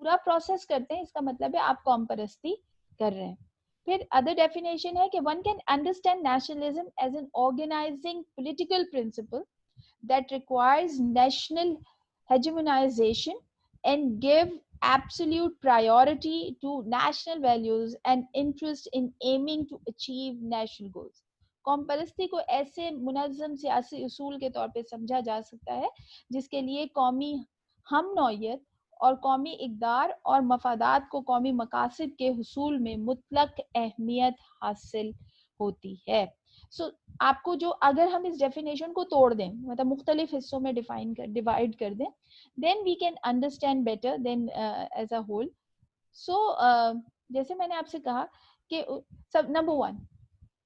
پورا پروسیس کرتے ہیں اس کا مطلب ہے آپ قوم پرستی کر رہے ہیں. پھر ادر ڈیفینیشن ہے کہ one can understand nationalism as an organizing political principle that requires national hegemonization and give absolute priority to national values and interest in aiming to achieve national goals. قوم پرستی کو ایسے منظم سیاسی اصول کے طور پہ سمجھا جا سکتا ہے جس کے لیے قومی ہم نوعیت اور قومی اقدار اور مفادات کو قومی مقاصد کے حصول میں مطلق اہمیت حاصل ہوتی ہے. سو آپ کو جو اگر ہم اس ڈیفینیشن کو توڑ دیں مطلب مختلف حصوں میں ڈیوائڈ کر دیں then we can understand better than as a whole. So جیسے میں نے آپ سے کہا کہ سب number 1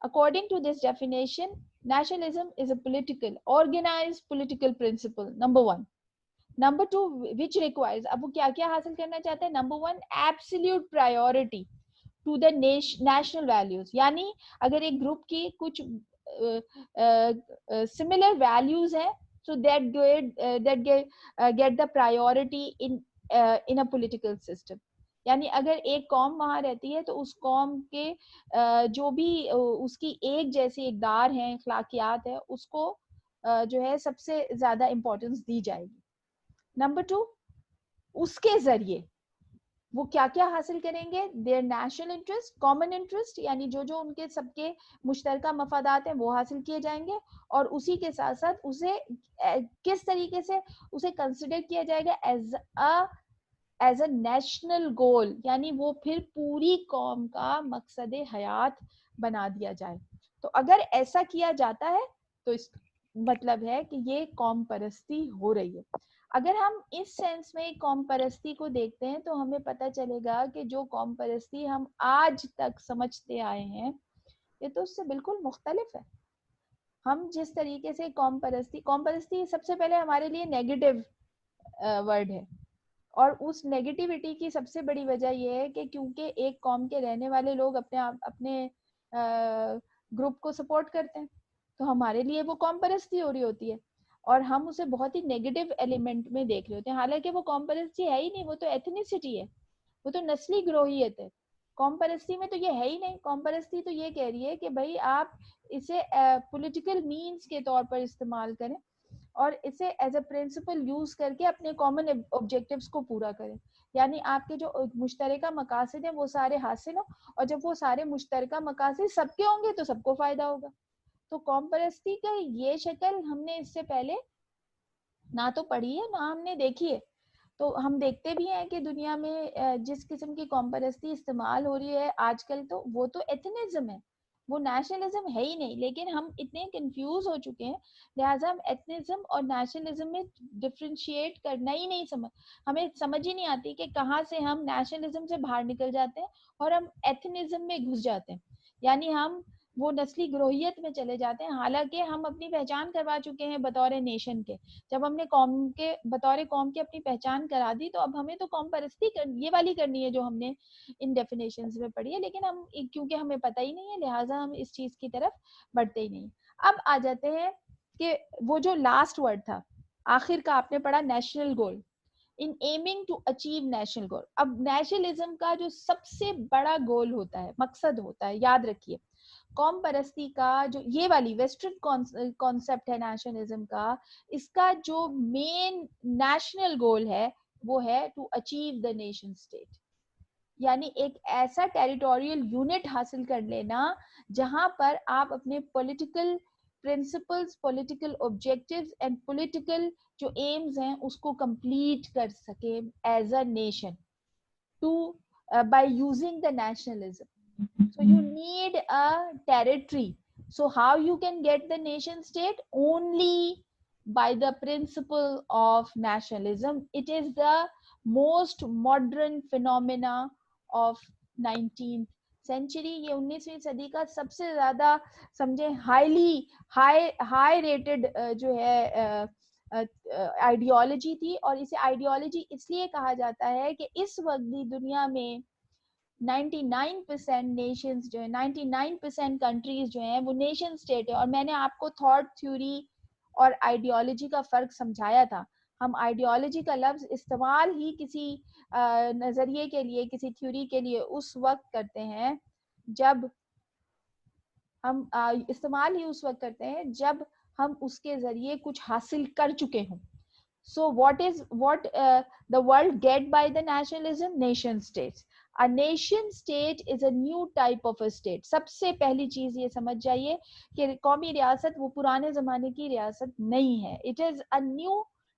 according to this definition nationalism is a political organized political principle, number 1. Number 2 which requires اب وہ کیا کیا حاصل کرنا چاہتے ہیں. number 1 absolute priority to the national values, یعنی اگر ایک گروپ کی کچھ similar values ہیں so that get the priority in a political system. یعنی اگر ایک قوم وہاں رہتی ہے تو اس قوم کے جو بھی اس کی ایک جیسی اقدار ہیں اخلاقیات ہے اس کو جو ہے سب سے زیادہ امپورٹنس دی جائے گی. نمبر 2 اس کے ذریعے وہ کیا کیا حاصل کریں گے. their national interest, common interest, یعنی جو جو ان کے سب کے مشترکہ مفادات ہیں وہ حاصل کیے جائیں گے اور اسی کے ساتھ ساتھ اسے کس طریقے سے اسے کنسیڈر کیا جائے گا ایز اے نیشنل گول, یعنی وہ پھر پوری قوم کا مقصد حیات بنا دیا جائے. تو اگر ایسا کیا جاتا ہے تو اس مطلب ہے کہ یہ قوم پرستی ہو رہی ہے. اگر ہم اس سینس میں قوم پرستی کو دیکھتے ہیں تو ہمیں پتہ چلے گا کہ جو قوم پرستی ہم آج تک سمجھتے آئے ہیں یہ تو اس سے بالکل مختلف ہے. ہم جس طریقے سے قوم پرستی سب سے پہلے ہمارے لیے نیگیٹو ورڈ ہے اور اس نیگیٹیوٹی کی سب سے بڑی وجہ یہ ہے کہ کیونکہ ایک قوم کے رہنے والے لوگ اپنے گروپ کو سپورٹ کرتے ہیں تو ہمارے لیے وہ قوم پرستی ہو رہی ہوتی ہے اور ہم اسے بہت ہی نیگیٹو ایلیمنٹ میں دیکھ رہے ہوتے ہیں. حالانکہ وہ قوم پرستی ہے ہی نہیں, وہ تو ایتھنیسٹی ہے, وہ تو نسلی گروہیت ہے. قوم پرستی میں تو یہ ہے ہی نہیں. قوم پرستی تو یہ کہہ رہی ہے کہ بھائی آپ اسے پولیٹیکل مینس کے طور پر استعمال کریں اور اسے ایز اے پرنسپل یوز کر کے اپنے کامن آبجیکٹیوز کو پورا کریں. یعنی آپ کے جو مشترکہ مقاصد ہیں وہ سارے حاصل ہوں اور جب وہ سارے مشترکہ مقاصد سب کے ہوں گے تو سب کو فائدہ ہوگا. تو قوم پرستی کا یہ شکل ہم نے اس سے پہلے نہ تو پڑھی ہے نہ ہم نے دیکھی ہے. تو ہم دیکھتے بھی ہیں کہ دنیا میں جس قسم کی قوم پرستی استعمال ہو رہی ہے آج کل تو وہ تو ایتھنزم ہے, وہ نیشنلزم ہے ہی نہیں. لیکن ہم اتنے کنفیوز ہو چکے ہیں لہٰذا ہم ایتھنزم اور نیشنلزم میں ڈفرینشیٹ کرنا ہی نہیں ہمیں سمجھ ہی نہیں آتی کہ کہاں سے ہم نیشنلزم سے باہر نکل جاتے ہیں اور ہم ایتھنزم میں گھس جاتے ہیں, یعنی ہم وہ نسلی گروہیت میں چلے جاتے ہیں. حالانکہ ہم اپنی پہچان کروا چکے ہیں بطور نیشن کے. جب ہم نے قوم کے بطور قوم کے اپنی پہچان کرا دی تو اب ہمیں تو قوم پرستی یہ والی کرنی ہے جو ہم نے ان ڈیفینیشنز میں پڑھی ہے. لیکن ہم کیونکہ ہمیں پتہ ہی نہیں ہے لہٰذا ہم اس چیز کی طرف بڑھتے ہی نہیں. اب آ جاتے ہیں کہ وہ جو لاسٹ ورڈ تھا آخر کا آپ نے پڑھا national goal, in aiming to achieve national goal. اب نیشنلزم کا جو سب سے بڑا گول ہوتا ہے, مقصد ہوتا ہے, یاد رکھیے قوم پرستی کا جو یہ والی ویسٹرن کانسیپٹ ہے نیشنلزم کا, اس کا جو مین نیشنل گول ہے وہ ہے to achieve the nation state, یعنی ایک ایسا ٹیریٹوریل یونٹ حاصل کر لینا جہاں پر آپ اپنے political principles, political objectives and political جو ایمز ہیں اس کو کمپلیٹ کر سکے as a nation by using the nationalism. So you need a territory. So how you can get the nation state? Only by the principle of nationalism. It is the most modern phenomena of 19th century. یہ 19ویں صدی کا سب سے زیادہ سمجھے high rated جو ہے ideology تھی. اور اسے آئیڈیالوجی اس لیے کہا جاتا ہے کہ اس وقت بھی دنیا میں 99% نیشنز جو ہیں 99% کنٹریز جو ہیں وہ نیشن اسٹیٹ ہے. اور میں نے آپ کو تھاٹ تھیوری اور آئیڈیالوجی کا فرق سمجھایا تھا. ہم آئیڈیالوجی کا لفظ استعمال ہی کسی نظریے کے لیے, کسی تھیوری کے لیے اس وقت کرتے ہیں جب ہم استعمال ہی اس وقت کرتے ہیں جب ہم اس کے ذریعے کچھ حاصل کر چکے ہوں. So what the world get by the nationalism? Nation states. A nation state is a new type of a state. سب سے پہلی چیز یہ سمجھ جائیے کہ قومی ریاست وہ پرانے زمانے کی ریاست نہیں ہے. It is a new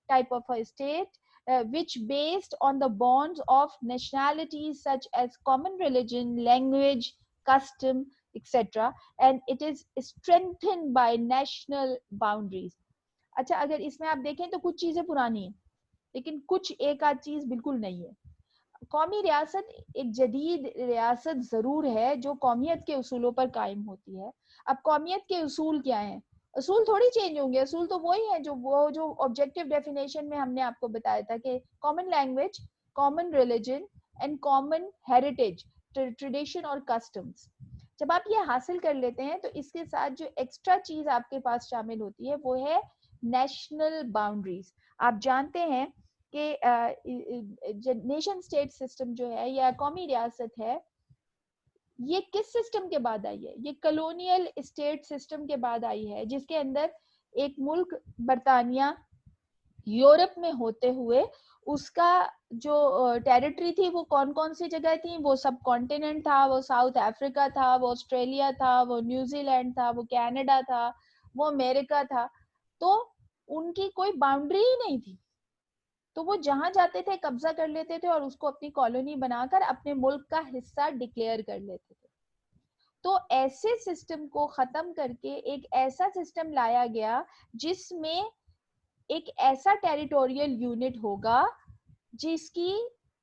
type of a state which based on the bonds of nationalities such as common religion, language, custom, etc. And it is strengthened by national boundaries. اچھا اگر اس میں آپ دیکھیں تو کچھ چیزیں پرانی ہیں لیکن کچھ ایک آدھ چیز بالکل نہیں ہے. قومی ریاست ایک جدید ریاست ضرور ہے جو قومیت کے اصولوں پر قائم ہوتی ہے. اب قومیت کے اصول کیا ہیں؟ اصول تھوڑی چینج ہوں گے, اصول تو وہی ہیں جو آبجیکٹیو ڈیفینیشن میں ہم نے آپ کو بتایا تھا کہ common language, common religion and common heritage, tradition اور کسٹمس. جب آپ یہ حاصل کر لیتے ہیں تو اس کے ساتھ جو ایکسٹرا چیز آپ کے پاس شامل ہوتی ہے وہ ہے نیشنل باؤنڈریز. آپ جانتے ہیں کہ نیشن اسٹیٹ سسٹم جو ہے یا قومی ریاست ہے یہ کس سسٹم کے بعد آئی ہے؟ یہ کلونیل اسٹیٹ سسٹم کے بعد آئی ہے, جس کے اندر ایک ملک برطانیہ یورپ میں ہوتے ہوئے اس کا جو ٹیریٹری تھی وہ کون کون سی جگہ تھی, وہ سب کانٹیننٹ تھا, وہ ساؤتھ افریقہ تھا, وہ آسٹریلیا تھا, وہ نیوزی لینڈ تھا, وہ کینیڈا تھا, وہ امریکہ تھا. تو ان کی کوئی باؤنڈری ہی نہیں تھی, تو وہ جہاں جاتے تھے قبضہ کر لیتے تھے اور اس کو اپنی کالونی بنا کر اپنے ملک کا حصہ ڈکلیئر کر لیتے تھے. تو ایسے سسٹم کو ختم کر کے ایک ایسا سسٹم لایا گیا جس میں ایک ایسا ٹیریٹوریل یونٹ ہوگا جس کی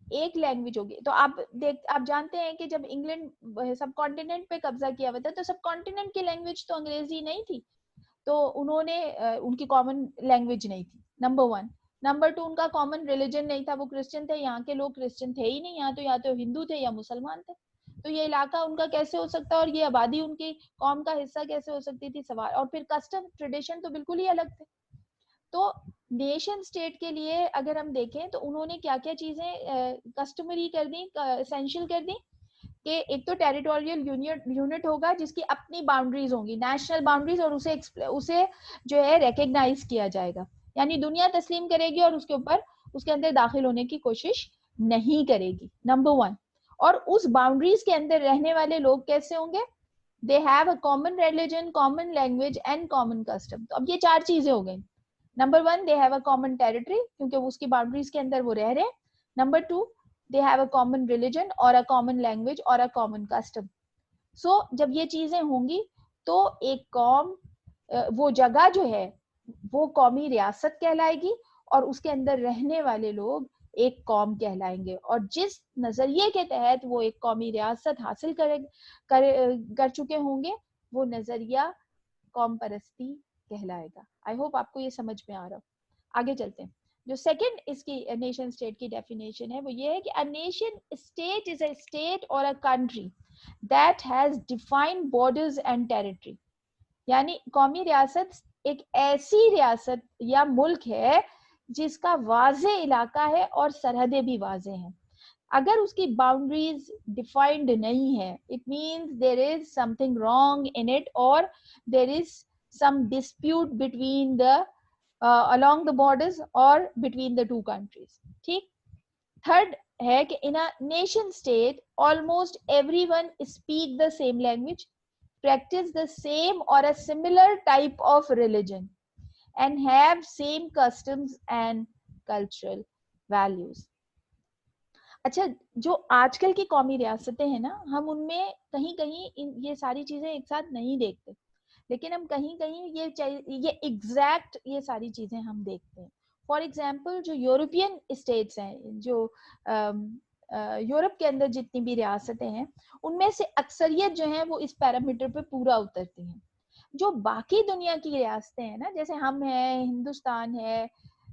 ایک لینگویج ہوگی. تو آپ جانتے ہیں کہ جب انگلینڈ سب کانٹیننٹ پہ قبضہ کیا ہوا تھا تو سب کانٹیننٹ کی لینگویج تو انگریزی نہیں تھی, تو انہوں نے ان کی کامن لینگویج نہیں تھی, نمبر 1. نمبر 2 ان کا کامن ریلیجن نہیں تھا, وہ کرسچن تھے, یہاں کے لوگ کرسچن تھے ہی نہیں, یا تو ہندو تھے یا مسلمان تھے. تو یہ علاقہ ان کا کیسے ہو سکتا اور یہ آبادی ان کی قوم کا حصہ کیسے ہو سکتی تھی سوال. اور پھر کسٹم ٹریڈیشن تو بالکل ہی الگ تھے. تو نیشن اسٹیٹ کے لیے اگر ہم دیکھیں تو انہوں نے کیا کیا چیزیں کسٹمری کر دی, اسینشیل کر دی, کہ ایک تو ٹیریٹوریل یونٹ ہوگا جس کی اپنی باؤنڈریز ہوں گی, نیشنل باؤنڈریز, اور اسے جو ہے ریکگنائز کیا جائے گا, یعنی دنیا تسلیم کرے گی اور اس کے اوپر اس کے اندر داخل ہونے کی کوشش نہیں کرے گی, نمبر 1. اور اس باؤنڈریز کے اندر رہنے والے لوگ کیسے ہوں گے؟ They have a common religion, common language and common custom. تو اب یہ 4 چیزیں ہو گئی. Number 1 they have a common territory کیونکہ اس کی باؤنڈریز کے اندر وہ رہ رہے ہیں. Number 2 they have a common religion or a common language or a common custom. So جب یہ چیزیں ہوں گی تو ایک قوم, وہ جگہ جو ہے وہ قومی ریاست کہلائے گی اور اس کے اندر رہنے والے لوگ ایک قوم کہلائیں گے, اور جس نظریے کے تحت وہ ایک قومی ریاست حاصل کر چکے ہوں گے وہ نظریہ قوم پرستی کہلائے گا. آئی ہوپ آپ کو یہ سمجھ میں آ رہا. آگے چلتے ہیں. جو سیکنڈ اس کی نیشن اسٹیٹ کی ڈیفینیشن ہے وہ یہ ہے کہ a nation state is a state or a country that has defined borders and territory. یعنی قومی ریاست ایک ایسی ریاست یا ملک ہے جس کا واضح علاقہ ہے اور سرحدیں بھی واضح ہیں. اگر اس کی باؤنڈریز ڈیفائنڈ نہیں ہے, it means there is something wrong in it or there is some dispute between the along the borders or between the two countries. ٹھیک. تھرڈ ہے کہ in a nation state almost everyone speak the same language, practice the same or a similar type of religion and have same customs and cultural values. اچھا, جو آج کل کی قومی ریاستیں ہیں نا, ہم ان میں کہیں کہیں یہ ساری چیزیں ایک ساتھ نہیں دیکھتے, لیکن ہم کہیں کہیں یہ ایگزیکٹ یہ ساری چیزیں ہم دیکھتے ہیں. فار ایگزامپل جو یورپین اسٹیٹس ہیں, جو یورپ کے اندر جتنی بھی ریاستیں ہیں ان میں سے اکثریت جو ہیں وہ اس پیرامیٹر پہ پورا اترتی ہیں. جو باقی دنیا کی ریاستیں ہیں نا, جیسے ہم ہیں, ہندوستان ہے,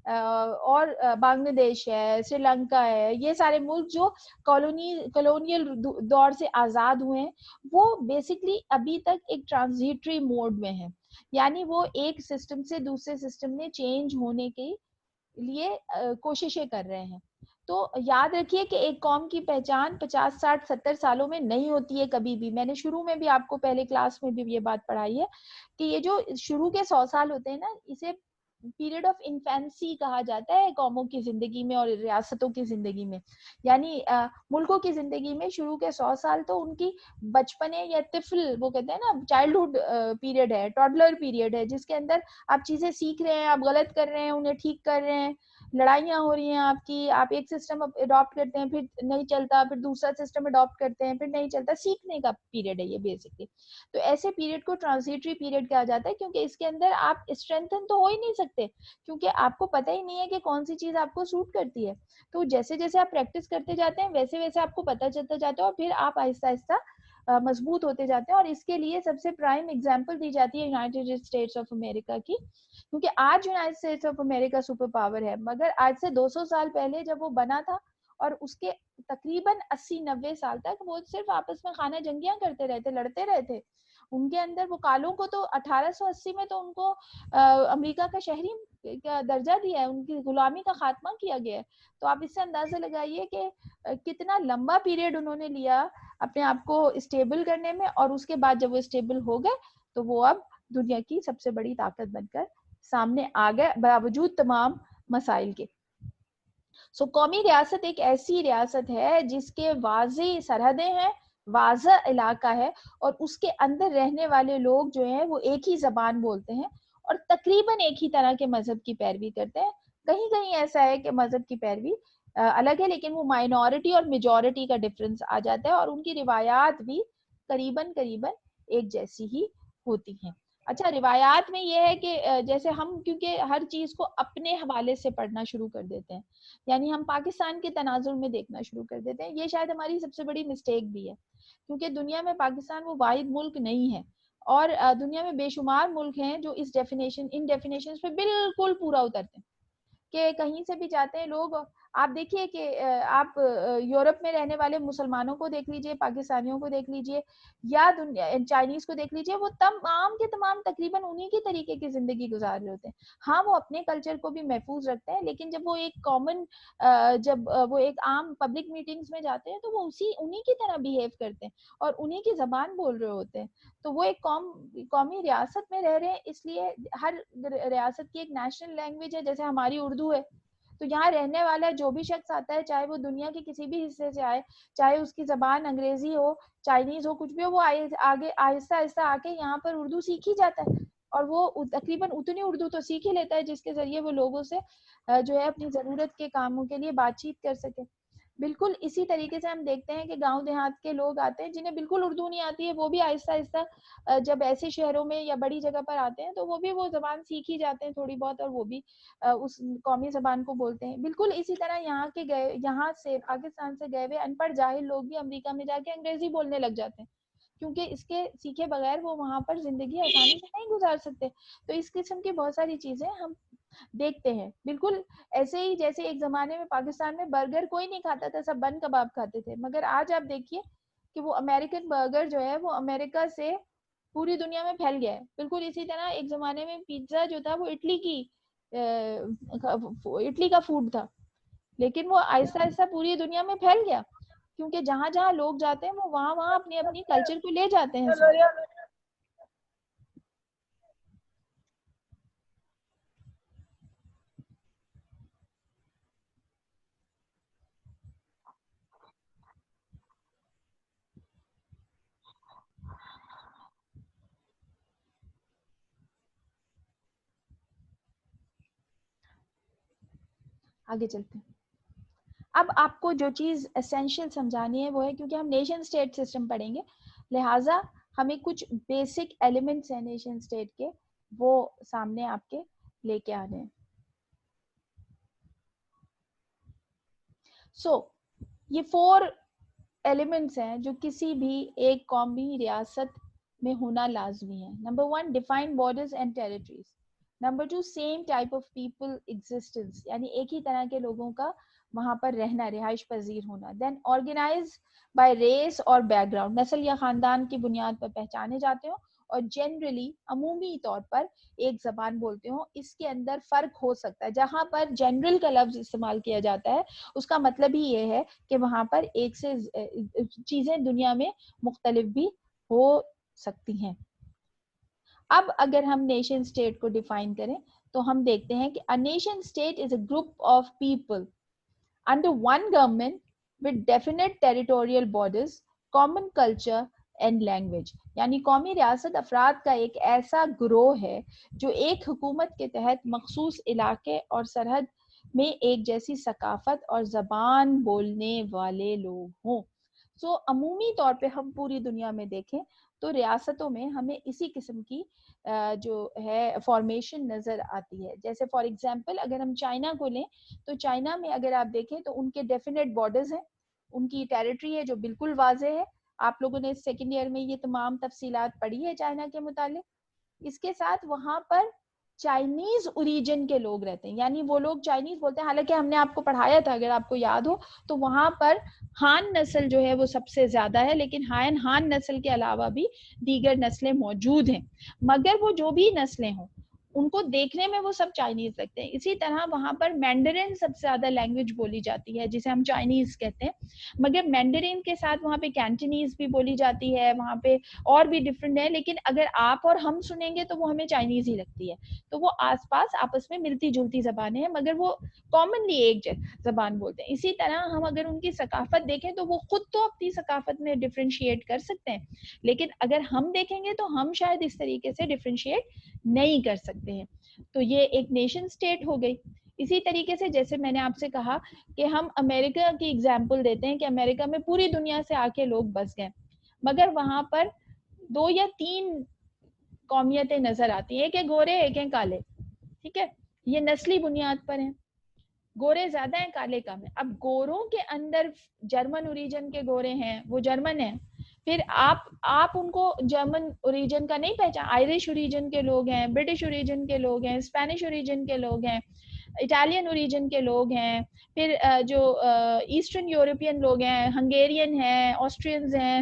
اور بنگلہ دیش ہے, سری لنکا ہے, یہ سارے ملک جو کالونیل دور سے آزاد ہوئے ہیں وہ بیسکلی ابھی تک ایک ٹرانزیٹری موڈ میں ہیں, یعنی وہ ایک سسٹم سے دوسرے سسٹم میں چینج ہونے کی لیے کوششیں کر رہے ہیں. تو یاد رکھیے کہ ایک قوم کی پہچان 50 60 70 سالوں میں نہیں ہوتی ہے کبھی بھی. میں نے شروع میں بھی آپ کو پہلے کلاس میں بھی یہ بات پڑھائی ہے کہ یہ جو شروع کے 100 سال ہوتے ہیں نا, اسے پیریڈ آف انفینسی کہا جاتا ہے قوموں کی زندگی میں اور ریاستوں کی زندگی میں. یعنی ملکوں کی زندگی میں شروع کے 100 سال تو ان کی بچپنے یا طفل, وہ کہتے ہیں نا چائلڈہڈ پیریڈ ہے, ٹاڈلر پیریڈ ہے, جس کے اندر آپ چیزیں سیکھ رہے ہیں, آپ غلط کر رہے ہیں, انہیں ٹھیک کر رہے ہیں, لڑائیاں ہو رہی ہیں آپ کی, آپ ایک سسٹم اڈاپٹ کرتے ہیں, پھر نہیں چلتا, پھر دوسرا سسٹم اڈاپٹ کرتے ہیں, پھر نہیں چلتا. سیکھنے کا پیریڈ ہے یہ بیسکلی. تو ایسے پیریڈ کو ٹرانزیٹری پیریڈ کہا جاتا ہے, کیونکہ اس کے اندر آپ اسٹرینتھن تو ہو ہی نہیں سکتے, کیونکہ آپ کو پتہ ہی نہیں ہے کہ کون سی چیز آپ کو سوٹ کرتی ہے. تو جیسے جیسے آپ پریکٹس کرتے جاتے ہیں ویسے ویسے آپ کو پتہ چلتا جاتا ہے, اور پھر آپ آہستہ آہستہ مضبوط ہوتے جاتے ہیں. اور اس کے لیے سب سے پرائم ایگزامپل دی جاتی ہے یونائٹیڈ اسٹیٹس آف امریکہ کی, کیونکہ آج United States of America super power ہے, مگر آج سے 200 سال پہلے جب وہ بنا تھا اور اس کے تقریباً 80-90 سال تک وہ صرف آپس میں خانہ جنگیاں کرتے رہتے, لڑتے رہتے. ان کے اندر وہ کالوں کو تو 1880 میں تو ان کو امریکہ کا شہری کا درجہ دیا ہے, ان کی غلامی کا خاتمہ کیا گیا ہے. تو آپ اس سے اندازہ لگائیے کہ کتنا لمبا پیریڈ انہوں نے لیا اپنے آپ کو اسٹیبل کرنے میں, اور اس کے بعد جب وہ اسٹیبل ہو گئے تو وہ اب دنیا کی سب سے بڑی طاقت بن کر سامنے آ گئے باوجود تمام مسائل کے. سو قومی ریاست ایک ایسی ریاست ہے جس کے واضح سرحدیں ہیں, واضح علاقہ ہے, اور اس کے اندر رہنے والے لوگ جو ہیں وہ ایک ہی زبان بولتے ہیں اور تقریباً ایک ہی طرح کے مذہب کی پیروی کرتے ہیں. کہیں کہیں ایسا ہے کہ مذہب کی پیروی الگ ہے, لیکن وہ مائنورٹی اور میجورٹی کا ڈفرنس آ جاتا ہے, اور ان کی روایات بھی قریباً ایک جیسی ہی ہوتی ہیں. اچھا, روایات میں یہ ہے کہ جیسے ہم کیونکہ ہر چیز کو اپنے حوالے سے پڑھنا شروع کر دیتے ہیں, یعنی ہم پاکستان کے تناظر میں دیکھنا شروع کر دیتے ہیں. یہ شاید ہماری سب سے بڑی مسٹیک بھی ہے, کیونکہ دنیا میں پاکستان وہ واحد ملک نہیں ہے, اور دنیا میں بے شمار ملک ہیں جو اس ڈیفینیشن ان ڈیفینیشنز پہ بالکل پورا اترتے ہیں, کہ کہیں سے بھی جاتے ہیں لوگ. آپ دیکھیے کہ آپ یورپ میں رہنے والے مسلمانوں کو دیکھ لیجئے, پاکستانیوں کو دیکھ لیجئے, یا چائنیز کو دیکھ لیجئے, وہ تمام کے تمام تقریباً انہی کی طریقے کی زندگی گزار رہے ہوتے ہیں. ہاں, وہ اپنے کلچر کو بھی محفوظ رکھتے ہیں, لیکن جب وہ ایک کامن جب وہ ایک عام پبلک میٹنگز میں جاتے ہیں تو وہ انہی کی طرح بیہیو کرتے ہیں اور انہی کی زبان بول رہے ہوتے ہیں. تو وہ ایک قومی ریاست میں رہ رہے ہیں, اس لیے ہر ریاست کی ایک نیشنل لینگویج ہے. جیسے ہماری اردو ہے, تو یہاں رہنے والا جو بھی شخص آتا ہے, چاہے وہ دنیا کے کسی بھی حصے سے آئے, چاہے اس کی زبان انگریزی ہو, چائنیز ہو, کچھ بھی ہو, وہ آگے آہستہ آہستہ آ کے یہاں پر اردو سیکھ ہی جاتا ہے, اور وہ تقریباً اتنی اردو تو سیکھ ہی لیتا ہے جس کے ذریعے وہ لوگوں سے جو ہے اپنی ضرورت کے کاموں کے لیے بات چیت کر سکے. بالکل اسی طریقے سے ہم دیکھتے ہیں کہ گاؤں دیہات کے لوگ آتے ہیں جنہیں بالکل اردو نہیں آتی ہے, وہ بھی آہستہ آہستہ جب ایسے شہروں میں یا بڑی جگہ پر آتے ہیں تو وہ بھی وہ زبان سیکھ ہی جاتے ہیں تھوڑی بہت, اور وہ بھی اس قومی زبان کو بولتے ہیں. بالکل اسی طرح یہاں سے پاکستان سے گئے ہوئے ان پڑھ جاہل لوگ بھی امریکہ میں جا کے انگریزی بولنے لگ جاتے ہیں, کیونکہ اس کے سیکھے بغیر وہ وہاں پر زندگی آسانی سے نہیں گزار سکتے. تو اس قسم کی بہت ساری چیزیں ہم دیکھتے ہیں. بالکل ایسے ہی جیسے ایک زمانے میں پاکستان میں برگر کوئی نہیں کھاتا تھا, سب بن کباب کھاتے تھے, مگر آج آپ دیکھیے کہ وہ امریکن برگر جو ہے وہ امریکہ سے پوری دنیا میں پھیل گیا ہے. بالکل اسی طرح ایک زمانے میں پیزا جو تھا وہ اٹلی کا فوڈ تھا, لیکن وہ آہستہ آہستہ پوری دنیا میں پھیل گیا, کیونکہ جہاں جہاں لوگ جاتے ہیں وہ وہاں اپنی اپنی کلچر کو لے جاتے ہیں ساتھ. آگے چلتے ہیں. اب آپ کو جو چیز اسینشیل سمجھانی ہے وہ ہے, کیونکہ ہم نیشن اسٹیٹ سسٹم پڑھیں گے, لہٰذا ہمیں کچھ بیسک ایلیمنٹس ہیں نیشن اسٹیٹ کے, وہ سامنے آپ کے لے کے آنے ہیں. سو یہ 4 ایلیمنٹس ہیں جو کسی بھی ایک قومی ریاست میں ہونا لازمی ہے. Number 1, define borders and territories. Number 2, same type of people existence, یعنی ایک ہی طرح کے لوگوں کا وہاں پر رہنا, رہائش پذیر ہونا. دین آرگنائز بائی ریس اور بیک گراؤنڈ, نسل یا خاندان کی بنیاد پر پہچانے جاتے ہوں اور جنرلی عمومی طور پر ایک زبان بولتے ہوں، اس کے اندر فرق ہو سکتا ہے. جہاں پر جنرل کا لفظ استعمال کیا جاتا ہے اس کا مطلب ہی یہ ہے کہ وہاں پر ایک سے چیزیں دنیا میں مختلف بھی ہو سکتی ہیں. اب اگر ہم نیشن اسٹیٹ کو ڈیفائن کریں تو ہم دیکھتے ہیں کہ a nation state is a group of people under one government with definite territorial borders, common culture and language. یعنی قومی ریاست افراد کا ایک ایسا گروہ ہے جو ایک حکومت کے تحت مخصوص علاقے اور سرحد میں ایک جیسی ثقافت اور زبان بولنے والے لوگ ہوں. سو عمومی طور پہ ہم پوری دنیا میں دیکھیں تو ریاستوں میں ہمیں اسی قسم کی جو ہے فارمیشن نظر آتی ہے. جیسے فار ایگزامپل اگر ہم چائنا کو لیں تو چائنا میں اگر آپ دیکھیں تو ان کے ڈیفینیٹ بارڈرز ہیں, ان کی ٹیریٹری ہے جو بالکل واضح ہے. آپ لوگوں نے سیکنڈ ایئر میں یہ تمام تفصیلات پڑھی ہے چائنا کے متعلق. اس کے ساتھ وہاں پر چائنیز اوریجن کے لوگ رہتے ہیں, یعنی وہ لوگ چائنیز بولتے ہیں. حالانکہ ہم نے آپ کو پڑھایا تھا اگر آپ کو یاد ہو تو وہاں پر ہان نسل جو ہے وہ سب سے زیادہ ہے, لیکن ہان نسل کے علاوہ بھی دیگر نسلیں موجود ہیں. مگر وہ جو بھی نسلیں ہوں ان کو دیکھنے میں وہ سب چائنیز لگتے ہیں. اسی طرح وہاں پر مینڈرین سب سے زیادہ لینگویج بولی جاتی ہے جسے ہم چائنیز کہتے ہیں. مگر مینڈرین کے ساتھ وہاں پہ کینٹنیز بھی بولی جاتی ہے, وہاں پہ اور بھی ڈفرینٹ ہے, لیکن اگر آپ اور ہم سنیں گے تو وہ ہمیں چائنیز ہی لگتی ہے. تو وہ آس پاس آپس میں ملتی جلتی زبانیں ہیں مگر وہ کامنلی ایک زبان بولتے ہیں. اسی طرح ہم اگر ان کی ثقافت دیکھیں تو وہ خود تو اپنی ثقافت میں ڈفرینشیٹ کر سکتے ہیں, لیکن اگر ہم دیکھیں گے تو ہم شاید اس طریقے سے ڈفرینشیٹ نہیں کر سکتے ہیں. تو یہ ایک نیشن اسٹیٹ ہو گئی. اسی طریقے سے جیسے میں نے آپ سے کہا کہ ہم امریکہ کی ایگزامپل دیتے ہیں کہ امریکہ میں پوری دنیا سے آ کے لوگ بس گئے, مگر وہاں پر 2 یا 3 قومیتیں نظر آتی ہیں, ایک ہے گورے ایک ہے کالے. ٹھیک ہے, یہ نسلی بنیاد پر ہیں. گورے زیادہ ہیں کالے کم ہیں. اب گوروں کے اندر جرمن اوریجن کے گورے ہیں وہ جرمن ہیں, پھر آپ ان کو جرمن اوریجن کا نہیں پہچان, آئرش اوریجن کے لوگ ہیں, برٹش اوریجن کے لوگ ہیں, اسپینش اوریجن کے لوگ ہیں, اٹالین اوریجن کے لوگ ہیں, پھر جو ایسٹرن یورپین لوگ ہیں, ہنگیرین ہیں, آسٹرینز ہیں,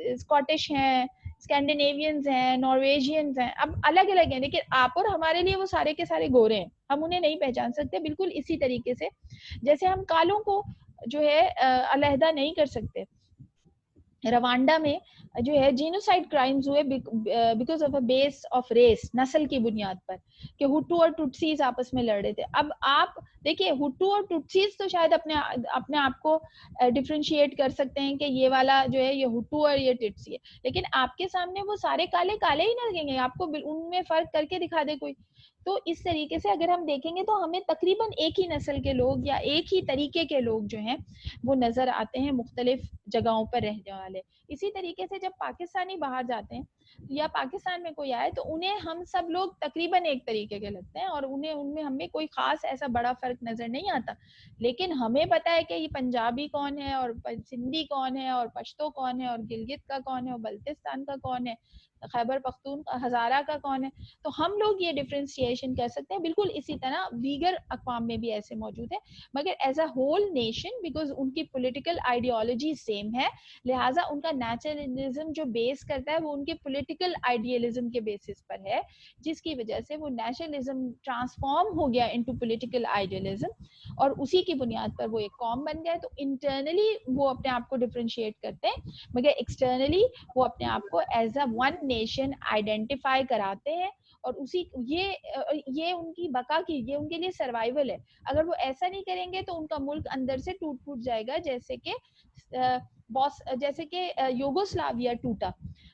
اسکاٹش ہیں, اسکینڈینیوینز ہیں, نارویجینز ہیں. اب الگ الگ ہیں لیکن آپ اور ہمارے لیے وہ سارے کے سارے گورے ہیں, ہم انہیں نہیں پہچان سکتے. بالکل اسی طریقے سے جیسے ہم کالوں کو جو ہے علیحدہ نہیں کر سکتے. روانڈا میں جو ہے جینوسائڈ کرائمز ہوئے because of a base of race, نسل کی بنیاد پر, کہ ہوٹو اور ٹوٹسیز آپس میں لڑ رہے تھے. اب آپ دیکھیے ہوٹو اور ٹوٹسیز تو شاید اپنے آپ کو ڈفرینشیٹ کر سکتے ہیں کہ یہ والا جو ہے یہ ہوٹو اور یہ ٹٹسی ہے, لیکن آپ کے سامنے وہ سارے کالے کالے ہی نہ لگیں گے, آپ کو ان میں فرق کر کے دکھا دے کوئی. تو اس طریقے سے اگر ہم دیکھیں گے تو ہمیں تقریباً ایک ہی نسل کے لوگ یا ایک ہی طریقے کے لوگ جو ہیں وہ نظر آتے ہیں مختلف جگہوں پر رہنے والے. اسی طریقے سے جب پاکستانی باہر جاتے ہیں یا پاکستان میں کوئی آئے تو انہیں ہم سب لوگ تقریباً ایک طریقے کے لگتے ہیں اور ان میں ہمیں کوئی خاص ایسا بڑا فرق نظر نہیں آتا. لیکن ہمیں پتا ہے کہ یہ پنجابی کون ہے اور سندھی کون ہے اور پشتو کون ہے اور گلگت کا کون ہے اور بلتستان کا کون ہے, خیبر پختونخوا ہزارہ کا کون ہے. تو ہم لوگ یہ ڈفرینسیشن کر سکتے ہیں. بالکل اسی طرح دیگر اقوام میں بھی ایسے موجود ہیں, مگر as a whole nation because ان کی پولیٹیکل آئیڈیالوجی سیم ہے, لہٰذا ان کا نیشنلزم جو بیس کرتا ہے وہ ان کے پولیٹیکل آئیڈیالزم کے بیسس پر ہے, جس کی وجہ سے وہ نیشنلزم ٹرانسفارم ہو گیا انٹو پولیٹیکل آئیڈیالزم اور اسی کی بنیاد پر وہ ایک قوم بن گئے. تو انٹرنلی وہ اپنے آپ کو ڈفرینشیٹ کرتے ہیں مگر ایکسٹرنلی وہ اپنے آپ کو as a one nation identify کراتے ہیں, اور اسی یہ ان کی بقا کی, یہ ان کے لیے سروائیول ہے. اگر وہ ایسا نہیں کریں گے تو ان کا ملک اندر سے ٹوٹ پھوٹ جائے گا, جیسے کہ یوگوسلاویا ٹوٹا.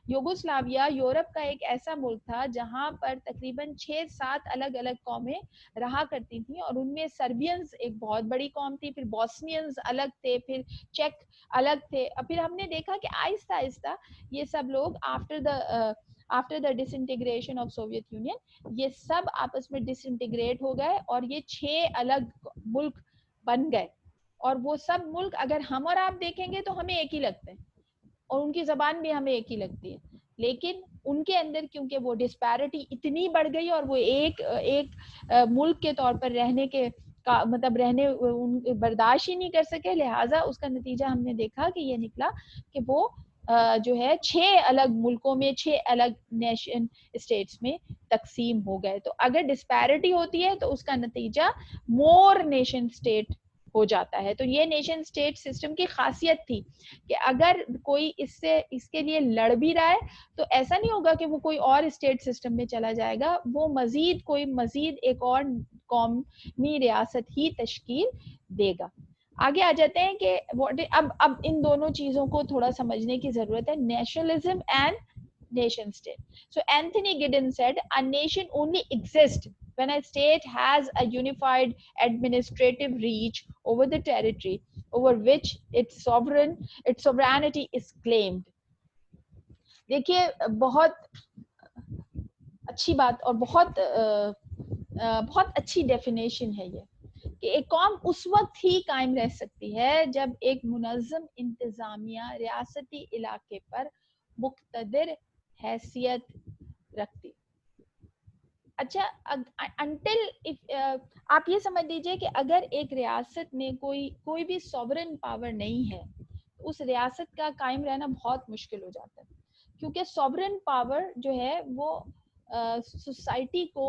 یوگوسلاویا یورپ کا ایک ایسا ملک تھا جہاں پر تقریباً 6-7 الگ الگ قومیں رہا کرتی تھیں, اور ان میں سربینز ایک بہت بڑی قوم تھی, پھر بوسنینز الگ تھے, پھر چیک الگ تھے. پھر ہم نے دیکھا کہ آہستہ آہستہ یہ سب لوگ after the disintegration of Soviet Union یہ سب آپس میں ڈس انٹیگریٹ ہو گئے اور یہ 6 الگ ملک بن گئے. اور وہ سب ملک اگر ہم اور آپ دیکھیں گے تو ہمیں ایک ہی لگتے ہیں اور ان کی زبان بھی ہمیں ایک ہی لگتی ہے, لیکن ان کے اندر کیونکہ وہ ڈسپیرٹی اتنی بڑھ گئی اور وہ ایک ملک کے طور پر رہنے کے مطلب برداشت ہی نہیں کر سکے, لہٰذا اس کا نتیجہ ہم نے دیکھا کہ یہ نکلا کہ وہ جو ہے 6 الگ ملکوں میں 6 الگ نیشن اسٹیٹس میں تقسیم ہو گئے. تو اگر ڈسپیرٹی ہوتی ہے تو اس کا نتیجہ مور نیشن اسٹیٹ ہو جاتا ہے. تو یہ نیشن اسٹیٹ سسٹم کی خاصیت تھی کہ اگر کوئی اس کے لیے لڑ بھی رہا ہے تو ایسا نہیں ہوگا کہ وہ کوئی اور اسٹیٹ سسٹم میں چلا جائے گا, وہ مزید ایک اور قومی ریاست ہی تشکیل دے گا. آگے آ جاتے ہیں کہ اب ان دونوں چیزوں کو تھوڑا سمجھنے کی ضرورت ہے, nationalism and nation state. So Anthony Giddens said a nation only exists when a state has a unified administrative reach over the territory over which its sovereignty is claimed. دیکھیے بہت اچھی بات اور بہت اچھی ڈیفینیشن ہے یہ کہ ایک قوم اس وقت ہی قائم رہ سکتی ہے جب ایک منظم انتظامیہ ریاستی علاقے پر مقتدر حیثیت رکھتی. اچھا, انٹل آپ یہ سمجھ لیجئے کہ اگر ایک ریاست میں کوئی بھی سوورن پاور نہیں ہے, اس ریاست کا قائم رہنا بہت مشکل ہو جاتا ہے, کیونکہ سوورن پاور جو ہے وہ سوسائٹی کو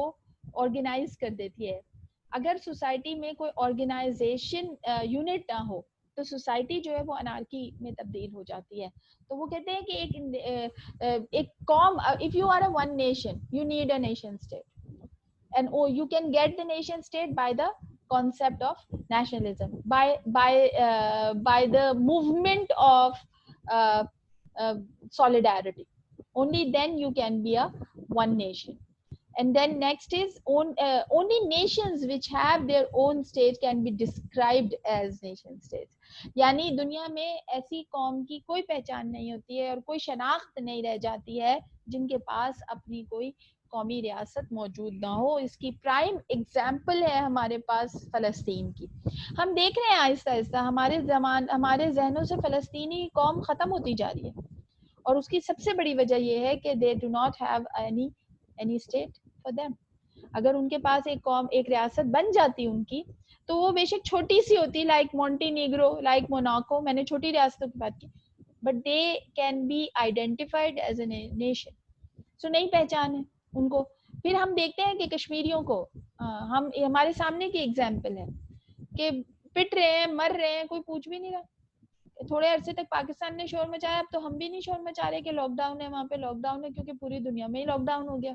آرگنائز کر دیتی ہے. اگر سوسائٹی میں کوئی آرگنائزیشن یونٹ نہ ہو تو سوسائٹی جو ہے وہ انارکی میں تبدیل ہو جاتی ہے. تو وہ کہتے ہیں کہ ایک قوم, if you are a one nation, you need a nation state. And you can get the nation state by the concept of nationalism, by the movement of solidarity. Only then you can be a one nation. And then next is only nations which have their own state can be described as nation states. یعنی دنیا میں ایسی قوم کی کوئی پہچان نہیں ہوتی ہے اور کوئی شناخت نہیں رہ جاتی ہے جن کے پاس اپنی کوئی قومی ریاست موجود نہ ہو. اس کی پرائم ایگزامپل ہے ہمارے پاس فلسطین کی. ہم دیکھ رہے ہیں آہستہ آہستہ ہمارے ذہنوں سے فلسطینی قوم ختم ہوتی جا رہی ہے, اور اس کی سب سے بڑی وجہ یہ ہے کہ they do not have any state for them. اگر ان کے پاس ایک ریاست بن جاتی ان کی تو وہ بے شک چھوٹی سی ہوتی, like Montenegro, like Monaco, میں نے چھوٹی ریاستوں کی بات کی, but they can be identified as a nation. So نہیں پہچان ہے ان کو. پھر ہم دیکھتے ہیں کہ کشمیریوں کو, ہمارے سامنے کی ایگزامپل ہے کہ پٹ رہے ہیں, مر رہے ہیں, کوئی پوچھ بھی نہیں رہا. تھوڑے عرصے تک پاکستان نے شور مچایا, اب تو ہم بھی نہیں شور مچا رہے کہ لاک ڈاؤن ہے, وہاں پہ لاک ڈاؤن ہے, کیونکہ پوری دنیا میں ہی لاک ڈاؤن ہو گیا.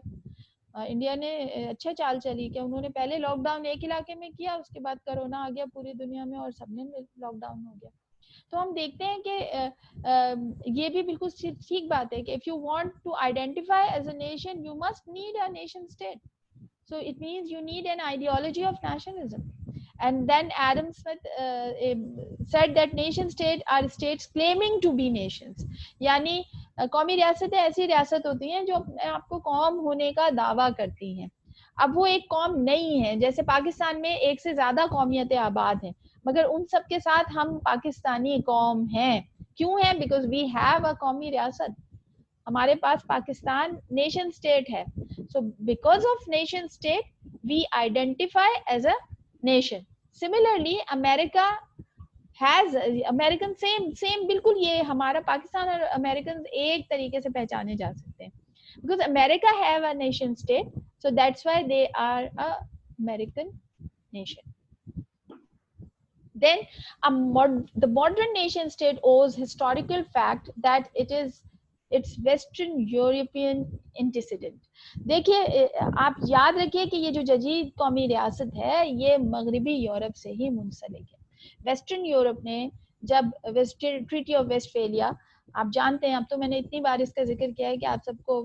انڈیا نے اچھا چال چلی کہ انہوں نے پہلے لاک ڈاؤن ایک علاقے میں کیا, اس کے بعد کرونا آ گیا پوری دنیا میں اور سب نے لاک ڈاؤن ہو گیا. تو ہم دیکھتے ہیں کہ یہ بھی بالکل ٹھیک بات ہے کہ if you want to identify as a nation you must need a nation state. So it means you need an ideology of nationalism. And then Adam Smith said that nation state are states claiming to be nations. یعنی قومی ریاستیں ایسی ریاست ہوتی ہیں جو اپنے آپ کو قوم ہونے کا دعویٰ کرتی ہیں. اب وہ ایک قوم نہیں ہے, جیسے پاکستان میں ایک سے زیادہ قومیتیں آباد ہیں, مگر ان سب کے ساتھ ہم پاکستانی قوم ہیں. کیوں ہیں؟ بیکاز وی ہیو اے قومی ریاست, ہمارے پاس پاکستان نیشن اسٹیٹ ہے. So because of nation state we identify as a nation. Similarly America has American same بالکل, یہ ہمارا پاکستان اور امریکن ایک طریقے سے پہچانے جا سکتے ہیں because America have a nation state, so that's why they are a American nation. Then the modern nation state owes historical fact that it's Western European antecedent. دیکھیے آپ یاد رکھیے کہ یہ جو جدید قومی ریاست ہے یہ مغربی یورپ سے ہی منسلک ہے. ویسٹرن یورپ نے جب ٹریٹی آف ویسٹ فیلیا, آپ جانتے ہیں, اب تو میں نے اتنی بار اس کا ذکر کیا ہے کہ آپ سب کو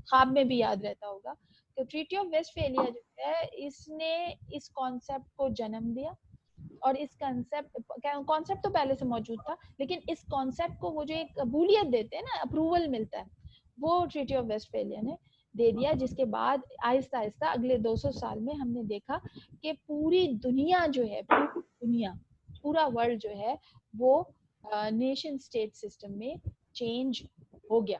خواب میں بھی یاد رہتا ہوگا کہ ٹریٹی آف ویسٹ فیلیا جو ہے اس نے اس کانسیپٹ کو جنم دیا, اور اس کانسیپٹ تو پہلے سے موجود تھا, لیکن اس کانسیپٹ کو وہ جو ایک قبولیت دیتے ہیں نا, اپروول ملتا ہے, وہ ٹریٹی آف ویسٹ فیلیا نے دے دیا, جس کے بعد آہستہ آہستہ اگلے 200 سال میں ہم نے دیکھا کہ پوری دنیا جو ہے, پورا ورلڈ جو ہے وہ نیشن اسٹیٹ سسٹم میں چینج ہو گیا.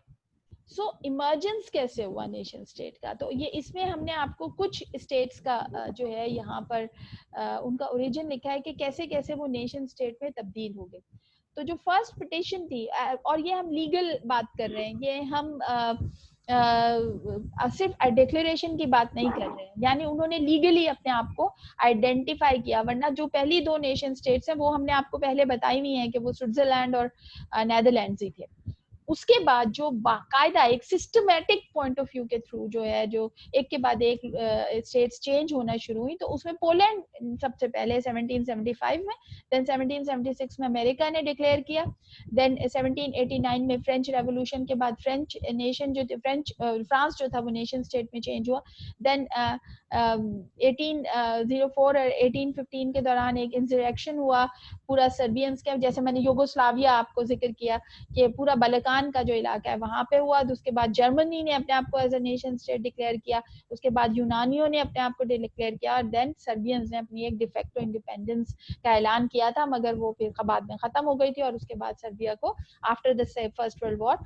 سو ایمرجنس کیسے ہوا نیشن اسٹیٹ کا, تو یہ اس میں ہم نے آپ کو کچھ اسٹیٹس کا جو ہے یہاں پر ان کا اوریجن لکھا ہے کہ کیسے کیسے وہ نیشن اسٹیٹ میں تبدیل ہو گئے. تو جو فرسٹ پٹیشن تھی, اور یہ ہم لیگل بات کر رہے ہیں, یہ ہم صرف ڈکلیریشن کی بات نہیں کر رہے ہیں, یعنی انہوں نے لیگلی اپنے آپ کو آئیڈینٹیفائی کیا, ورنہ جو پہلی 2 نیشن اسٹیٹس ہیں وہ ہم نے آپ کو پہلے بتائی ہوئی ہیں کہ وہ سوئٹزرلینڈ اور نیدرلینڈز ہی تھے. اس کے بعد جو باقاعدہ ایک سسٹمیٹک پوائنٹ آف ویو کے تھرو جو ہے, جو ایک کے بعد ایک اسٹیٹس چینج ہونا شروع ہوئی, تو اس میں پولینڈ سب سے پہلے 1775 میں, دین 1776 میں امریکہ نے ڈکلیئر کیا, دین 1789 میں فرینچ ریولوشن کے بعد فرینچ نیشن جو تھی, فرانس جو تھا وہ نیشن اسٹیٹ میں چینج ہوا, دین 1804 اور 1815 کے دوران ایک انسریکشن ہوا پورا سربینس کا, جیسے میں نے یوگوسلاویا آپ کو ذکر کیا کہ پورا بلکان کا جو علاقہ ہے وہاں پہ ہوا. اس کے بعد جرمنی نے اپنے آپ کو as a nation state declare کیا, اس کے بعد یونانیوں نے اپنے آپ کو ڈکلیئر کیا, اور دین سربینز نے اپنی ایک ڈیفیکٹو انڈیپینڈنس کا اعلان کیا تھا, مگر وہ پھر بعد میں ختم ہو گئی تھی, اور اس کے بعد سربیا کو after the first world war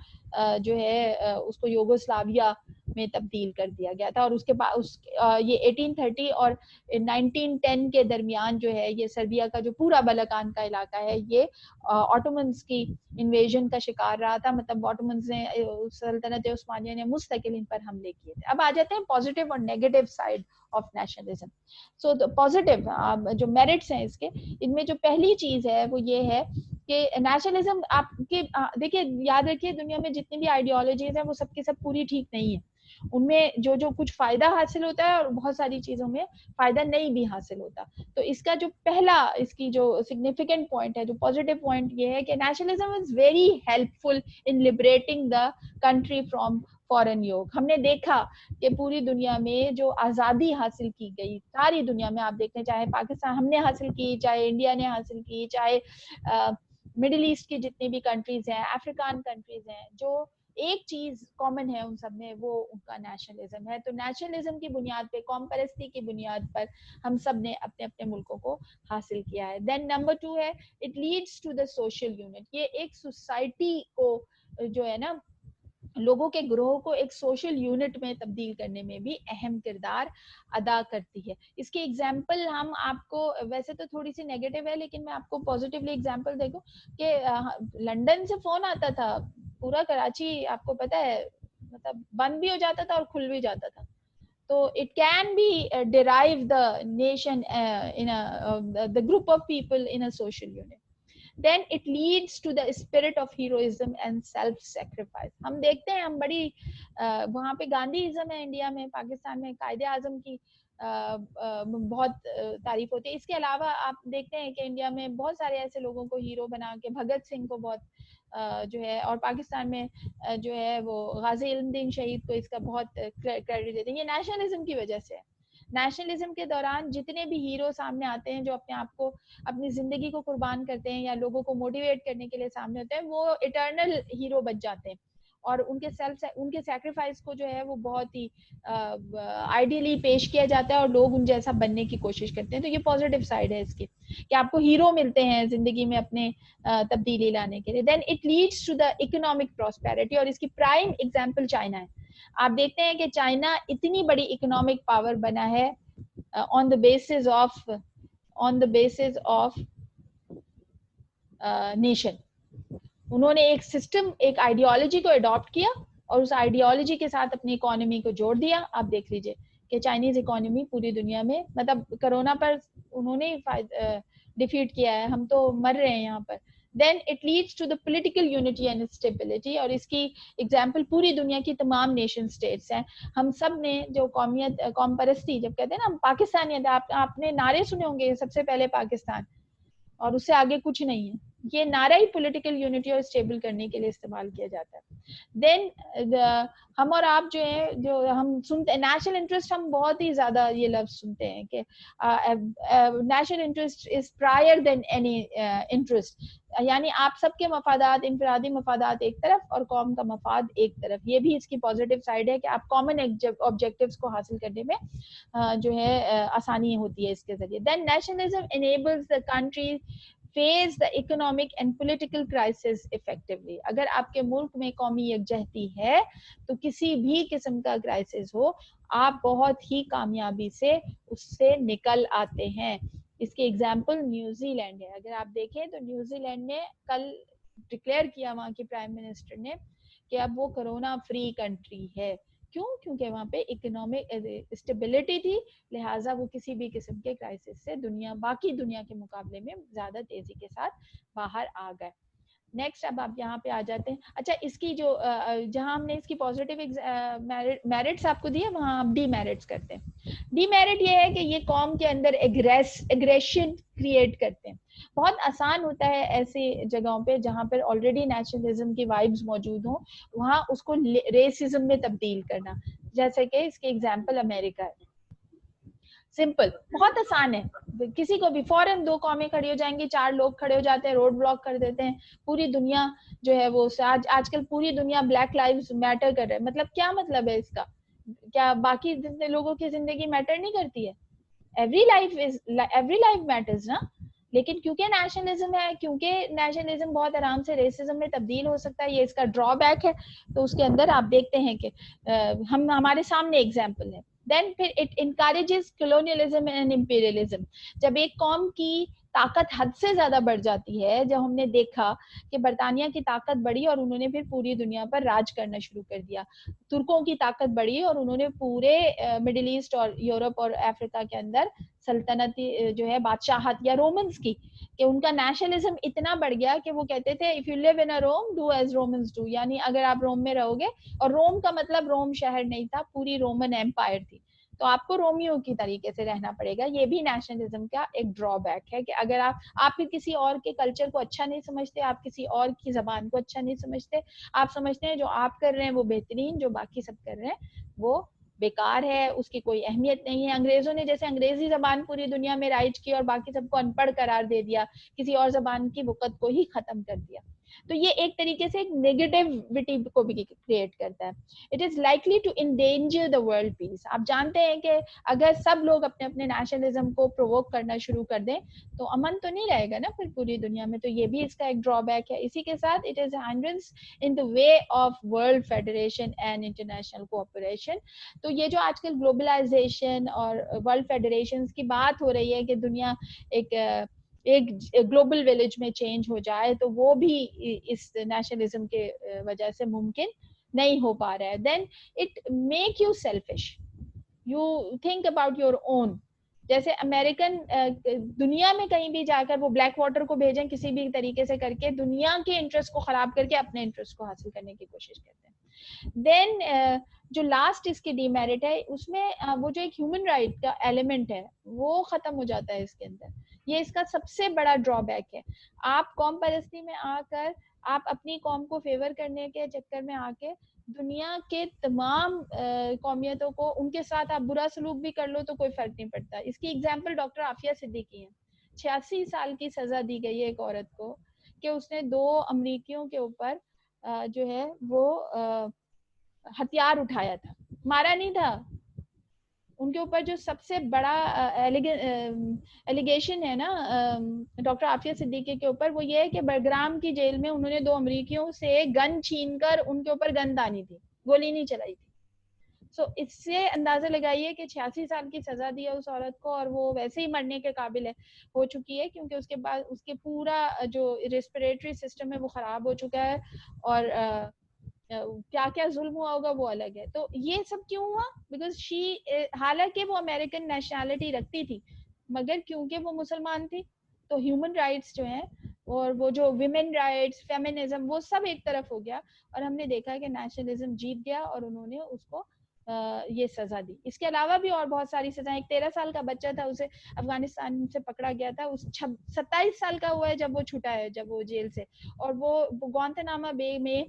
جو ہے اس کو یوگوسلاویا میں تبدیل کر دیا گیا تھا. اور اس کے بعد یہ 1830 اور 1910 کے درمیان جو ہے یہ سربیا کا جو پورا بلکان کا علاقہ ہے یہ آٹومنز کی انویژن کا شکار رہا تھا, مطلب آٹومنز نے, سلطنت عثمانیہ نے مستقل ان پر حملے کیے تھے. اب آ جاتے ہیں پازیٹیو اور negative side of nationalism. So positive جو میرٹس ہیں اس کے, ان میں جو پہلی چیز ہے وہ یہ ہے کہ نیشنلزم آپ کے دیکھیے, یاد رکھیے دنیا میں جتنی بھی آئیڈیالوجیز ہیں وہ سب کے سب پوری ٹھیک نہیں ہے, ان میں جو کچھ فائدہ حاصل ہوتا ہے اور بہت ساری چیزوں میں فائدہ نہیں بھی حاصل ہوتا. تو اس کا جو پہلا, اس کی جو سگنیفیکنٹ پوائنٹ ہے, جو پازیٹیو پوائنٹ یہ ہے کہ nationalism is very helpful in liberating the country from foreign yoke. ہم نے دیکھا کہ پوری دنیا میں جو آزادی حاصل کی گئی, ساری دنیا میں آپ دیکھیں, چاہے پاکستان ہم نے حاصل کی, چاہے انڈیا نے حاصل کی, چاہے مڈل ایسٹ کی جتنی بھی کنٹریز ہیں, افریقان کنٹریز ہیں, جو ایک چیز کامن ہے ان سب میں, وہ ان کا نیشنلزم ہے. تو نیشنلزم کی بنیاد پہ, قوم پرستی کی بنیاد پر ہم سب نے اپنے اپنے ملکوں کو حاصل کیا ہے. دین نمبر 2 ہے it leads to the social unit. یہ ایک سوسائٹی کو جو ہے نا, لوگوں کے گروہ کو ایک سوشل یونٹ میں تبدیل کرنے میں بھی اہم کردار ادا کرتی ہے. اس کی ایگزامپل ہم آپ کو, ویسے تو تھوڑی سی نیگیٹو ہے لیکن میں آپ کو پازیٹیولی ایگزامپل دیکھوں کہ لنڈن سے فون آتا تھا, پورا کراچی آپ کو پتا ہے مطلب بند بھی ہو جاتا تھا اور کھل بھی جاتا تھا. تو it can be derive the nation in the group of people in a social unit. Then it leads to the spirit of heroism and self-sacrifice. ہم دیکھتے ہیں, ہم بڑی وہاں پہ گاندھی ازم ہے انڈیا میں, پاکستان میں قائد اعظم کی بہت تعریف ہوتی ہے. اس کے علاوہ آپ دیکھتے ہیں کہ انڈیا میں بہت سارے ایسے لوگوں کو ہیرو بنا کے, بھگت سنگھ کو بہت جو ہے, اور پاکستان میں جو ہے وہ غازی علم دین شہید کو اس کا بہت کریڈٹ دیتے ہیں. یہ نیشنلزم کی وجہ سے ہے. نیشنلزم کے دوران جتنے بھی ہیرو سامنے آتے ہیں جو اپنے آپ کو, اپنی زندگی کو قربان کرتے ہیں یا لوگوں کو موٹیویٹ کرنے کے لیے سامنے ہوتے ہیں, وہ اٹرنل ہیرو بن جاتے ہیں, اور ان کے سیکریفائس کو جو ہے وہ بہت ہی آئیڈیلی پیش کیا جاتا ہے, اور لوگ ان جیسا بننے کی کوشش کرتے ہیں. تو یہ پازیٹیو سائڈ ہے اس کی کہ آپ کو ہیرو ملتے ہیں زندگی میں اپنے تبدیلی لانے کے لیے. Then it leads to the economic prosperity, اور اس کی پرائم ایگزامپل چائنا ہے. آپ دیکھتے ہیں کہ چائنا اتنی بڑی اکنامک پاور بنا ہے on the basis of nation. انہوں نے ایک سسٹم, ایک آئیڈیالوجی کو اڈاپٹ کیا اور اس آئیڈیالوجی کے ساتھ اپنی اکانومی کو جوڑ دیا. آپ دیکھ لیجئے کہ چائنیز اکانومی پوری دنیا میں, مطلب کرونا پر انہوں نے ڈیفیٹ کیا ہے, ہم تو مر رہے ہیں یہاں پر. Then it leads to the political unity and stability, اور اس کی ایگزامپل پوری دنیا کی تمام نیشن اسٹیٹس ہیں. ہم سب نے جو قومیت, قوم پرستی جب کہتے ہیں نا ہم پاکستانیت, آپ نے نعرے سنے ہوں گے, سب سے پہلے پاکستان اور اس سے آگے کچھ نہیں ہے. یہ نعرہ ہی پولیٹیکل یونٹی اور اسٹیبل کرنے کے لیے استعمال کیا جاتا ہے. دین ہم اور آپ جو ہیں, جو ہم سنتے ہیں نیشنل انٹرسٹ, ہم بہت ہی زیادہ یہ لفظ سنتے ہیں کہ national interest is prior than any interest, یعنی آپ سب کے مفادات, انفرادی مفادات ایک طرف اور قوم کا مفاد ایک طرف. یہ بھی اس کی پازیٹیو سائڈ ہے کہ آپ کامن آبجیکٹیوز کو حاصل کرنے میں جو ہے آسانی ہوتی ہے اس کے ذریعے. Then nationalism enables the country face the economic and political crisis effectively. اگر آپ کے ملک میں قومی یکجہتی ہے تو کسی بھی قسم کا کرائسس ہو, آپ بہت ہی کامیابی سے اس سے نکل آتے ہیں. اس کی ایگزامپل نیوزی لینڈ ہے. اگر آپ دیکھیں تو نیوزی لینڈ نے کل ڈکلیئر کیا وہاں کے پرائم منسٹر نے کہ اب وہ کرونا فری کنٹری ہے. کیوں؟ کیونکہ وہاں پہ اکنامک اسٹیبلٹی تھی, لہٰذا وہ کسی بھی قسم کے کرائسس سے باقی دنیا کے مقابلے میں زیادہ تیزی کے ساتھ باہر آ گئے. نیکسٹ اب آپ یہاں پہ آ جاتے ہیں. اچھا, اس کی جو جہاں ہم نے اس کی پازیٹیو میرٹس آپ کو دیے, وہاں آپ ڈی میرٹس کرتے ہیں. ڈی میرٹ یہ ہے کہ یہ قوم کے اندر ایگریشن کریٹ کرتے ہیں. بہت آسان ہوتا ہے ایسی جگہوں پہ جہاں پر آلریڈی نیشنلزم کی وائبز موجود ہوں, وہاں اس کو ریسزم میں تبدیل کرنا, جیسے کہ اس کی ایگزامپل امریکہ ہے. سمپل, بہت آسان ہے. کسی کو بھی فوراً 2 قومیں کھڑی ہو جائیں گی, 4 لوگ کھڑے ہو جاتے ہیں, روڈ بلاک کر دیتے ہیں, پوری دنیا جو ہے وہ آج کل پوری دنیا بلیک لائیوز میٹر کر رہے ہیں. مطلب کیا مطلب ہے اس کا؟ کیا باقی جتنے لوگوں کی زندگی میٹر نہیں کرتی ہے؟ ایوری لائف میٹرز نا. لیکن کیونکہ نیشنلزم ہے, کیونکہ نیشنلزم بہت آرام سے ریسزم میں تبدیل ہو سکتا ہے, یہ اس کا ڈرا بیک ہے. تو اس کے اندر آپ دیکھتے ہیں کہ ہمارے سامنے ایگزامپل ہے. Then پھر it encourages colonialism and imperialism. جب ایک قوم کی طاقت حد سے زیادہ بڑھ جاتی ہے, جب ہم نے دیکھا کہ برطانیہ کی طاقت بڑھی اور انہوں نے پھر پوری دنیا پر راج کرنا شروع کر دیا, ترکوں کی طاقت بڑھی اور انہوں نے پورے مڈل ایسٹ اور یورپ اور افریقہ کے اندر سلطنتی جو ہے بادشاہت, یا رومنز کی, کہ ان کا نیشنلزم اتنا بڑھ گیا کہ وہ کہتے تھے if you live in a Rome, do as Romans do. یعنی اگر آپ روم میں رہو گے, اور روم کا مطلب روم شہر نہیں تھا, پوری رومن ایمپائر تھی, تو آپ کو رومیو کی طریقے سے رہنا پڑے گا. یہ بھی نیشنلزم کا ایک ڈرا بیک ہے کہ اگر آپ پھر کسی اور کے کلچر کو اچھا نہیں سمجھتے, آپ کسی اور کی زبان کو اچھا نہیں سمجھتے, آپ سمجھتے ہیں جو آپ کر رہے ہیں وہ بہترین, جو باقی سب کر رہے ہیں وہ بیکار ہے, اس کی کوئی اہمیت نہیں ہے. انگریزوں نے جیسے انگریزی زبان پوری دنیا میں رائج کی اور باقی سب کو ان پڑھ قرار دے دیا, کسی اور زبان کی وقت کو ہی ختم کر دیا. تو یہ ایک طریقے سے ایک نیگیٹیوٹی کو بھی کریٹ کرتا ہے. It is likely to endanger the world peace. آپ جانتے ہیں کہ اگر سب لوگ اپنے اپنے نیشنلزم کو پرووک کرنا شروع کر دیں تو امن تو نہیں رہے گا نا پھر پوری دنیا میں. تو یہ بھی اس کا ایک ڈرا بیک ہے. اسی کے ساتھ it is hindrance in the way of world federation and international cooperation. تو یہ جو آج کل گلوبلائزیشن اور ورلڈ فیڈریشن کی بات ہو رہی ہے کہ دنیا ایک گلوبل ولیج میں چینج ہو جائے, تو وہ بھی اس نیشنلزم کے وجہ سے ممکن نہیں ہو پا رہا ہے. Then it make you selfish, you think about your own. جیسے امریکن دنیا میں کہیں بھی جا کر وہ بلیک واٹر کو بھیجیں کسی بھی طریقے سے کر کے, دنیا کے انٹرسٹ کو خراب کر کے اپنے انٹرسٹ کو حاصل کرنے کی کوشش کرتے ہیں. دین جو لاسٹ اس کی ڈی میرٹ ہے, اس میں وہ جو ایک ہیومن رائٹ کا ایلیمنٹ ہے وہ ختم ہو جاتا ہے اس کے اندر. یہ اس کا سب سے بڑا ڈرا بیک ہے. آپ قوم پرستی میں آ کر, آپ اپنی قوم کو فیور کرنے کے چکر میں آ کے دنیا کے تمام قومیتوں کو ان کے ساتھ آپ برا سلوک بھی کر لو تو کوئی فرق نہیں پڑتا. اس کی ایگزامپل ڈاکٹر عافیہ صدیقی ہیں. 86 سال کی سزا دی گئی ہے ایک عورت کو کہ اس نے 2 امریکیوں کے اوپر جو ہے وہ ہتھیار اٹھایا تھا, مارا نہیں تھا. ان کے اوپر جو سب سے بڑا ایلیگیشن ہے نا ڈاکٹر عافیہ صدیقی کے اوپر, وہ یہ ہے کہ برگرام کی جیل میں انہوں نے 2 امریکیوں سے گن چھین کر ان کے اوپر گن دانی تھی, گولی نہیں چلائی تھی. سو اس سے اندازہ لگائیے کہ 86 سال کی سزا دی ہے اس عورت کو, اور وہ ویسے ہی مرنے کے قابل ہو چکی ہے, کیونکہ اس کے بعد اس کے پورا جو ریسپریٹری سسٹم ہے وہ خراب ہو چکا ہے, اور کیا کیا ظلم ہوا ہوگا وہ الگ ہے. تو یہ سب کیوں ہوا؟ بیکاز شی, حالانکہ وہ امریکن نیشنلٹی رکھتی تھی مگر کیونکہ وہ مسلمان تھی تو ہیومن رائٹس جو ہیں اور وہ جو ویمن رائٹس, فیمنزم, وہ سب ایک طرف ہو گیا, اور ہم نے دیکھا کہ نیشنلزم جیت گیا اور انہوں نے اس کو یہ سزا دی. اس کے علاوہ بھی اور بہت ساری سزائیں. ایک 13 سال کا بچہ تھا, اسے افغانستان سے پکڑا گیا تھا, اس 27 سال کا ہوا ہے جب وہ چھوٹا ہے, جب وہ جیل سے, اور وہ گوانتانامو بے میں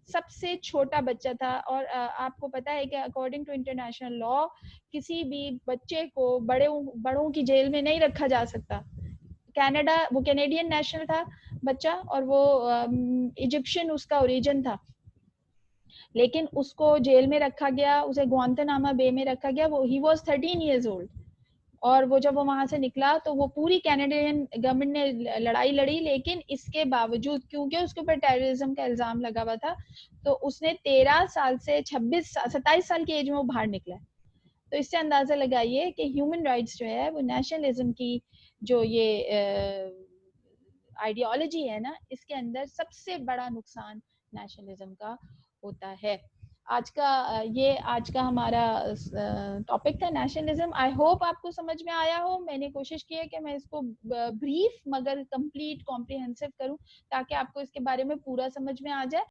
سب سے چھوٹا بچہ تھا. اور آپ کو پتا ہے کہ اکارڈنگ ٹو انٹرنیشنل لا کسی بھی بچے کو بڑوں کی جیل میں نہیں رکھا جا سکتا. کینیڈا, وہ کینیڈین نیشنل تھا بچہ, اور وہ ایجپشن اس کا اوریجن تھا, لیکن اس کو جیل میں رکھا گیا, اسے گوانتانامو بے میں رکھا گیا. وہ ہی واز 13 ایئرز اولڈ, اور وہ جب وہ وہاں سے نکلا تو وہ پوری کینیڈین گورنمنٹ نے لڑائی لڑی, لیکن اس کے باوجود کیونکہ اس کے اوپر ٹیررزم کا الزام لگا ہوا تھا تو اس نے 13 سال سے 27 سال کی ایج میں وہ باہر نکلا. تو اس سے اندازہ لگائیے کہ ہیومن رائٹس جو ہے وہ نیشنلزم کی جو یہ آئیڈیالوجی ہے نا، اس کے اندر سب سے بڑا نقصان نیشنلزم کا ہوتا ہے. آج کا ہمارا ٹاپک تھا نیشنلزم. آئی ہوپ آپ کو سمجھ میں آیا ہو. میں نے کوشش کی ہے کہ میں اس کو بریف مگر کمپلیٹ کمپریہنسو کروں تاکہ آپ کو اس کے بارے میں پورا سمجھ میں آ جائے.